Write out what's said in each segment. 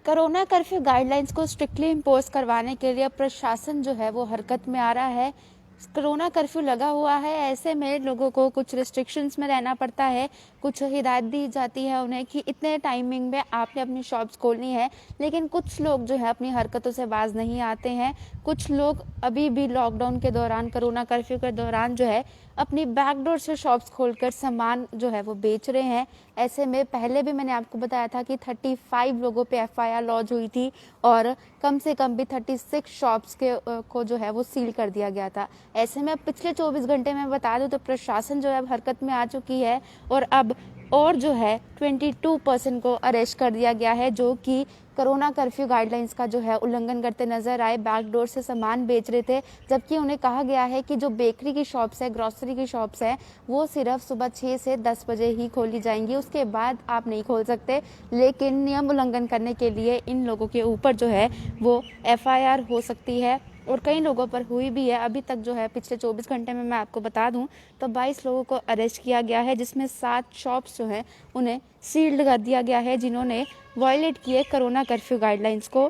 Corona curfew guidelines को strictly impose करवाने के लिए प्रशासन जो है वो हरकत में आ रहा है। कोरोना कर्फ्यू लगा हुआ है, ऐसे में लोगों को कुछ रिस्ट्रिक्शंस में रहना पड़ता है। कुछ हिदायत दी जाती है उन्हें कि इतने टाइमिंग में आपने अपनी शॉप्स खोलनी है, लेकिन कुछ लोग जो है अपनी हरकतों से बाज नहीं आते हैं। कुछ लोग अभी भी लॉकडाउन के दौरान, कोरोना कर्फ्यू के दौरान जो है अपनी बैकडोर से शॉप्स खोलकर सामान जो है वो बेच रहे हैं। ऐसे में पहले भी मैंने आपको बताया था कि 35 लोगों पे एफआईआर लॉन्च हुई थी और कम से कम भी 36 शॉप्स को जो है वो सील कर दिया गया था। ऐसे में अब पिछले 24 घंटे में बता दूं तो प्रशासन जो है अब हरकत में आ चुकी है और अब और जो है 22% को अरेस्ट कर दिया गया है, जो कि कोरोना कर्फ्यू गाइडलाइंस का जो है उल्लंघन करते नजर आए। बैकडोर से सामान बेच रहे थे, जबकि उन्हें कहा गया है कि जो बेकरी की शॉप्स है, ग्रोसरी की शॉप्स है, वो सिर्फ सुबह 6 से 10 बजे ही खोली जाएंगी, उसके बाद आप नहीं खोल सकते। लेकिन नियम उल्लंघन करने के लिए इन लोगों के ऊपर जो है वो एफआईआर हो सकती है और कई लोगों पर हुई भी है। अभी तक जो है पिछले 24 घंटे में मैं आपको बता दूं तो 22 लोगों को अरेस्ट किया गया है, जिसमें 7 शॉप्स जो हैं उन्हें सील्ड कर दिया गया है, जिन्होंने वायलेट किए कोरोना कर्फ्यू गाइडलाइंस को।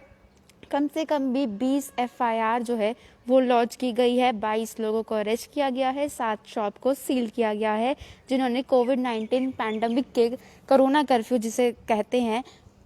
कम से कम भी 20 एफआईआर जो है वो लॉन्च की गई है। 22 लोगों को अरेस्ट किया गया है, 7 शॉप को सील किया गया है, जिन्होंने कोविड-19 पैंडमिक के कोरोना कर्फ्यू जिसे कहते हैं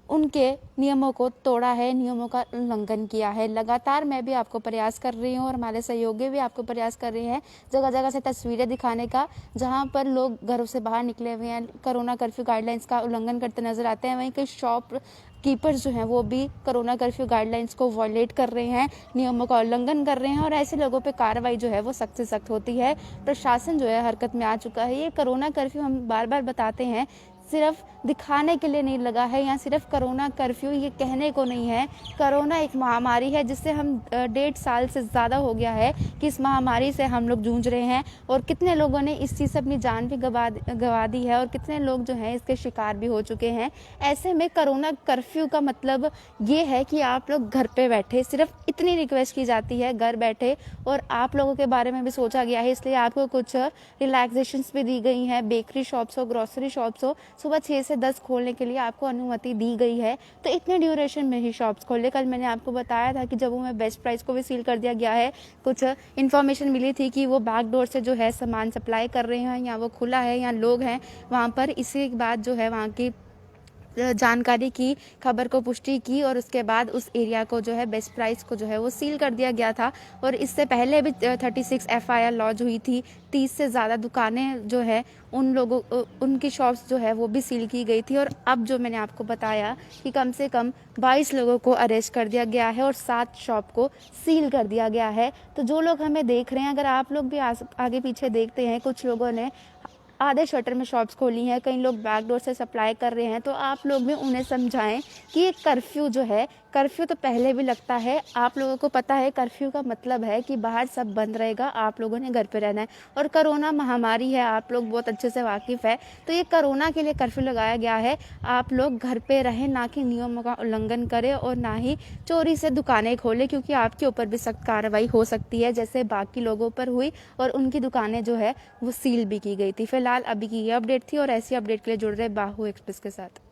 उनके नियमों को तोड़ा है, नियमों का उल्लंघन किया है। लगातार मैं भी आपको प्रयास कर रही हूँ और हमारे सहयोगी भी आपको प्रयास कर रहे हैं जगह जगह से तस्वीरें दिखाने का, जहाँ पर लोग घरों से बाहर निकले हुए हैं, कोरोना कर्फ्यू गाइडलाइंस का उल्लंघन करते नजर आते हैं। वहीं कई शॉप कीपर्स जो हैं वो भी कोरोना कर्फ्यू गाइडलाइंस को वॉयलेट कर रहे हैं, नियमों का उल्लंघन कर रहे हैं और ऐसे लोगों पे कार्रवाई जो है वो सख्त से सख्त होती है। प्रशासन जो है हरकत में आ चुका है। ये कोरोना कर्फ्यू हम बार बार बताते हैं सिर्फ दिखाने के लिए नहीं लगा है, या सिर्फ कोरोना कर्फ्यू ये कहने को नहीं है। कोरोना एक महामारी है जिससे हम 1.5 साल से ज़्यादा हो गया है कि इस महामारी से हम लोग जूझ रहे हैं और कितने लोगों ने इस चीज़ से अपनी जान भी गंवा दी है और कितने लोग जो हैं इसके शिकार भी हो चुके हैं। ऐसे में कोरोना कर्फ्यू का मतलब ये है कि आप लोग घर पे बैठे, सिर्फ इतनी रिक्वेस्ट की जाती है, घर बैठे। और आप लोगों के बारे में भी सोचा गया है, इसलिए आपको कुछ रिलैक्सेशंस भी दी गई हैं। बेकरी शॉप्स हो, ग्रोसरी शॉप्स हो, सुबह 6 से 10 खोलने के लिए आपको अनुमति दी गई है, तो इतने ड्यूरेशन में ही शॉप्स खोले। कल मैंने आपको बताया था कि जम्मू में बेस्ट प्राइस को भी सील कर दिया गया है। कुछ इन्फॉर्मेशन मिली थी कि वो बैकडोर से जो है सामान सप्लाई कर रहे हैं, या वो खुला है, या लोग हैं वहाँ पर। इसी बाद जो है वहाँ की जानकारी की, खबर को पुष्टि की और उसके बाद उस एरिया को जो है बेस्ट प्राइस को जो है वो सील कर दिया गया था। और इससे पहले भी 36 एफआईआर लॉन्च हुई थी। 30 से ज़्यादा दुकानें जो है उन लोगों उनकी शॉप्स जो है वो भी सील की गई थी। और अब जो मैंने आपको बताया कि कम से कम 22 लोगों को अरेस्ट कर दिया गया है और 7 शॉप को सील कर दिया गया है। तो जो लोग हमें देख रहे हैं, अगर आप लोग भी आगे पीछे देखते हैं, कुछ लोगों ने आधे शटर में शॉप्स खोली हैं, कई लोग बैकडोर से सप्लाई कर रहे हैं, तो आप लोग भी उन्हें समझाएं कि ये कर्फ्यू जो है, कर्फ्यू तो पहले भी लगता है। आप लोगों को पता है कर्फ्यू का मतलब है कि बाहर सब बंद रहेगा, आप लोगों ने घर पे रहना है। और कोरोना महामारी है, आप लोग बहुत अच्छे से वाकिफ है, तो ये कोरोना के लिए कर्फ्यू लगाया गया है। आप लोग घर पे रहें, ना कि नियमों का उल्लंघन करें और ना ही चोरी से दुकानें खोलें, क्योंकि आपके ऊपर भी सख्त कार्रवाई हो सकती है, जैसे बाकी लोगों पर हुई और उनकी दुकानें जो है वो सील भी की गई थी। फिलहाल अभी की ये अपडेट थी और ऐसी अपडेट के लिए जुड़ रहे बाहू एक्सप्रेस के साथ।